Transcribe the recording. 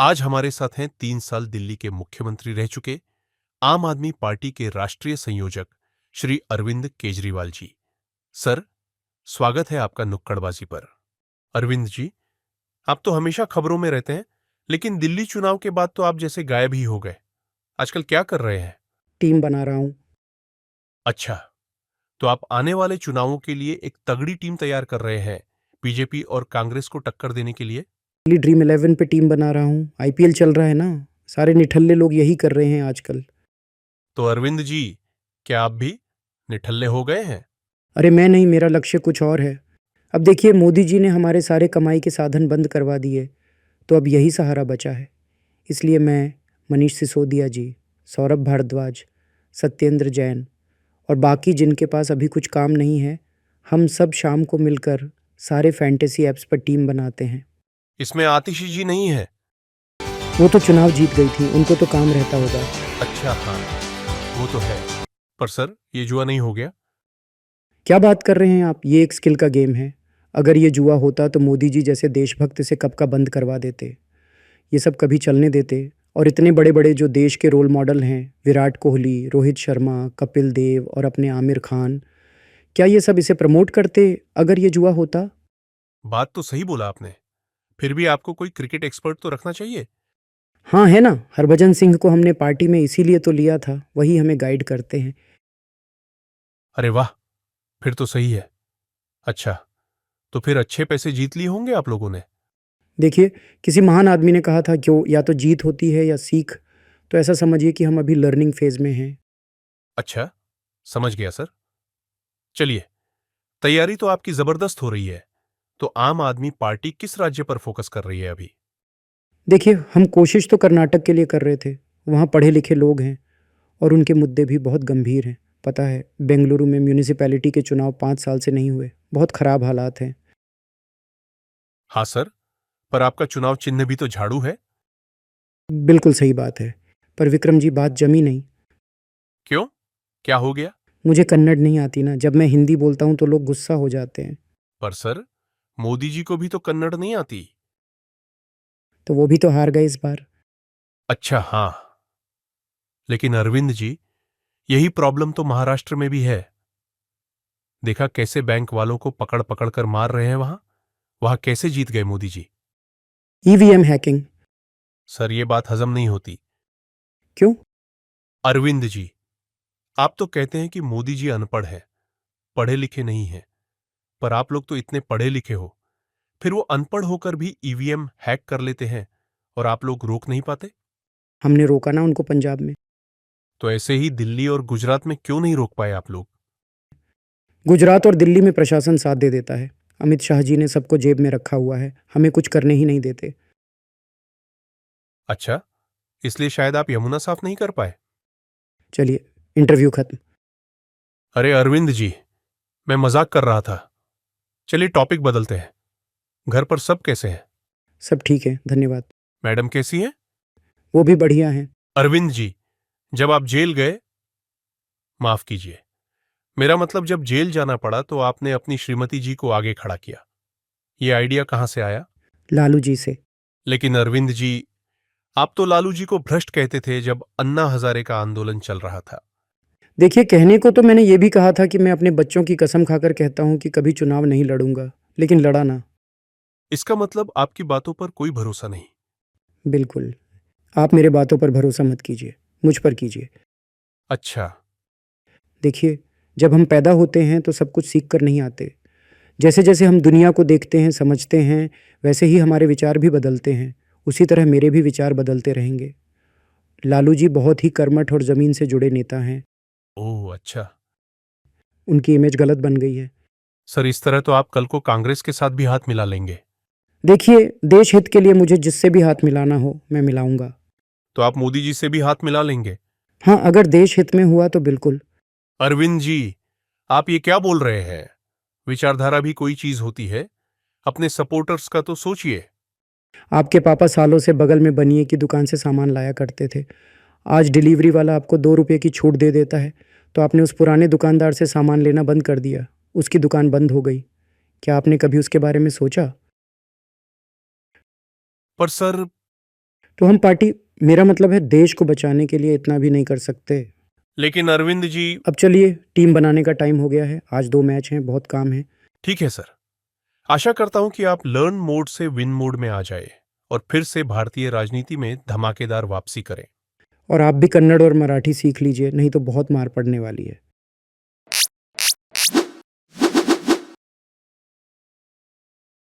आज हमारे साथ हैं 3 साल दिल्ली के मुख्यमंत्री रह चुके आम आदमी पार्टी के राष्ट्रीय संयोजक श्री अरविंद केजरीवाल जी। सर, स्वागत है आपका नुक्कड़बाजी पर। अरविंद जी, आप तो हमेशा खबरों में रहते हैं, लेकिन दिल्ली चुनाव के बाद तो आप जैसे गायब ही हो गए। आजकल क्या कर रहे हैं? टीम बना रहा हूँ। अच्छा, तो आप आने वाले चुनावों के लिए एक तगड़ी टीम तैयार कर रहे हैं, बीजेपी और कांग्रेस को टक्कर देने के लिए। दिल्ली ड्रीम 11 पे टीम बना रहा हूँ। आईपीएल चल रहा है ना, सारे निठल्ले लोग यही कर रहे हैं आजकल। तो अरविंद जी, क्या आप भी निठल्ले हो गए हैं? अरे मैं नहीं, मेरा लक्ष्य कुछ और है। अब देखिए, मोदी जी ने हमारे सारे कमाई के साधन बंद करवा दिए, तो अब यही सहारा बचा है। इसलिए मैं, मनीष सिसोदिया जी, सौरभ भारद्वाज, सत्येंद्र जैन और बाकी जिनके पास अभी कुछ काम नहीं है, हम सब शाम को मिलकर सारे फैंटेसी ऐप्स पर टीम बनाते हैं। इसमें आतिशी जी नहीं है? वो तो चुनाव जीत गई थी, उनको तो काम रहता होगा। अच्छा हाँ, वो तो है। पर सर, ये जुआ नहीं हो गया? क्या बात कर रहे हैं आप? ये एक स्किल का गेम है। अगर ये जुआ होता तो मोदी जी जैसे देशभक्त इसे कब का बंद करवा देते। ये सब कभी चलने देते? और इतने बड़े बड़े जो देश के रोल मॉडल हैं, विराट कोहली, रोहित शर्मा, कपिल देव और अपने आमिर खान, क्या ये सब इसे प्रमोट करते अगर ये जुआ होता? बात तो सही बोला आपने। फिर भी आपको कोई क्रिकेट एक्सपर्ट तो रखना चाहिए। हाँ है ना, हरभजन सिंह को हमने पार्टी में इसीलिए तो लिया था, वही हमें गाइड करते हैं। अरे वाह, फिर तो सही है। अच्छा, तो फिर अच्छे पैसे जीत लिए होंगे आप लोगों ने। देखिए, किसी महान आदमी ने कहा था, क्यों या तो जीत होती है या सीख। तो ऐसा समझिए कि हम अभी लर्निंग फेज में हैं। अच्छा, समझ गया सर। चलिए, तैयारी तो आपकी जबरदस्त हो रही है। तो आम आदमी पार्टी किस राज्य पर फोकस कर रही है अभी? देखिए, हम कोशिश तो कर्नाटक के लिए कर रहे थे। वहाँ पढ़े लिखे लोग हैं और उनके मुद्दे भी बहुत गंभीर हैं। पता है, बेंगलुरु में म्यूनिसिपैलिटी के चुनाव 5 साल से नहीं हुए, बहुत खराब हालात हैं। हाँ सर, पर आपका चुनाव चिन्ह भी तो झाड़ू है। बिल्कुल सही बात है, पर विक्रम जी, बात जमी नहीं। क्यों, क्या हो गया? मुझे कन्नड़ नहीं आती ना, जब मैं हिंदी बोलता हूँ तो लोग गुस्सा हो जाते हैं। पर सर, मोदी जी को भी तो कन्नड़ नहीं आती। तो वो भी तो हार गए इस बार। अच्छा हाँ, लेकिन अरविंद जी, यही प्रॉब्लम तो महाराष्ट्र में भी है। देखा कैसे बैंक वालों को पकड़ पकड़ कर मार रहे हैं वहां। वहां कैसे जीत गए Modi ji? EVM hacking. Sir, ये बात हजम नहीं होती। क्यों? अरविंद जी, आप तो कहते हैं कि मोदी जी अनपढ़ हैं, पढ़े लिखे नहीं हैं। पर आप लोग तो इतने पढ़े लिखे हो, फिर वो अनपढ़ होकर भी ईवीएम हैक कर लेते हैं और आप लोग रोक नहीं पाते? हमने रोका ना उनको पंजाब में। तो ऐसे ही दिल्ली और गुजरात में क्यों नहीं रोक पाए आप लोग? गुजरात और दिल्ली में प्रशासन साथ दे देता है। अमित शाह जी ने सबको जेब में रखा हुआ है, हमें कुछ करने ही नहीं देते। अच्छा, इसलिए शायद आप यमुना साफ नहीं कर पाए। चलिए, इंटरव्यू खत्म। अरे अरविंद जी, मैं मजाक कर रहा था। चलिए टॉपिक बदलते हैं। घर पर सब कैसे हैं? सब ठीक है, धन्यवाद। मैडम कैसी हैं? वो भी बढ़िया हैं। अरविंद जी, जब आप जेल गए, माफ कीजिए, मेरा मतलब जब जेल जाना पड़ा तो आपने अपनी श्रीमती जी को आगे खड़ा किया। ये आइडिया कहां से आया? लालू जी से। लेकिन अरविंद जी, आप तो लालू जी को भ्रष्ट कहते थे जब अन्ना हजारे का आंदोलन चल रहा था। देखिए, कहने को तो मैंने ये भी कहा था कि मैं अपने बच्चों की कसम खाकर कहता हूँ कि कभी चुनाव नहीं लड़ूंगा, लेकिन लड़ा ना। इसका मतलब आपकी बातों पर कोई भरोसा नहीं। बिल्कुल। आप मेरे बातों पर भरोसा मत कीजिए, मुझ पर कीजिए। अच्छा। देखिए, जब हम पैदा होते हैं तो सब कुछ सीख कर नहीं आते। जैसे जैसे हम दुनिया को देखते हैं, समझते हैं, वैसे ही हमारे विचार भी बदलते हैं। उसी तरह मेरे भी विचार बदलते रहेंगे। लालू जी बहुत ही कर्मठ और ज़मीन से जुड़े नेता हैं। ओह अच्छा। उनकी इमेज गलत बन गई है। सर, इस तरह तो आप कल को कांग्रेस के साथ भी हाथ मिला लेंगे। देखिए, देश हित के लिए मुझे जिससे भी हाथ मिलाना हो मैं मिलाऊंगा। तो आप मोदी जी से भी हाथ मिला लेंगे? हाँ, अगर देश हित में हुआ तो बिल्कुल। अरविंद जी, आप ये क्या बोल रहे हैं? विचारधारा भी कोई चीज होती है। अपने सपोर्टर्स का तो सोचिए। आपके पापा सालों से बगल में बनिए की दुकान से सामान लाया करते थे। आज डिलीवरी वाला आपको 2 रुपये की छूट दे देता है, तो आपने उस पुराने दुकानदार से सामान लेना बंद कर दिया। उसकी दुकान बंद हो गई। क्या आपने कभी उसके बारे में सोचा? पर सर, तो हम पार्टी, मेरा मतलब है देश को बचाने के लिए इतना भी नहीं कर सकते। लेकिन अरविंद जी। अब चलिए, टीम बनाने का टाइम हो गया है। आज 2 मैच हैं, बहुत काम है। ठीक है सर, आशा करता हूं कि आप लर्न मोड से विन मोड में आ जाए और फिर से भारतीय राजनीति में धमाकेदार वापसी करें। और आप भी कन्नड़ और मराठी सीख लीजिए, नहीं तो बहुत मार पड़ने वाली है।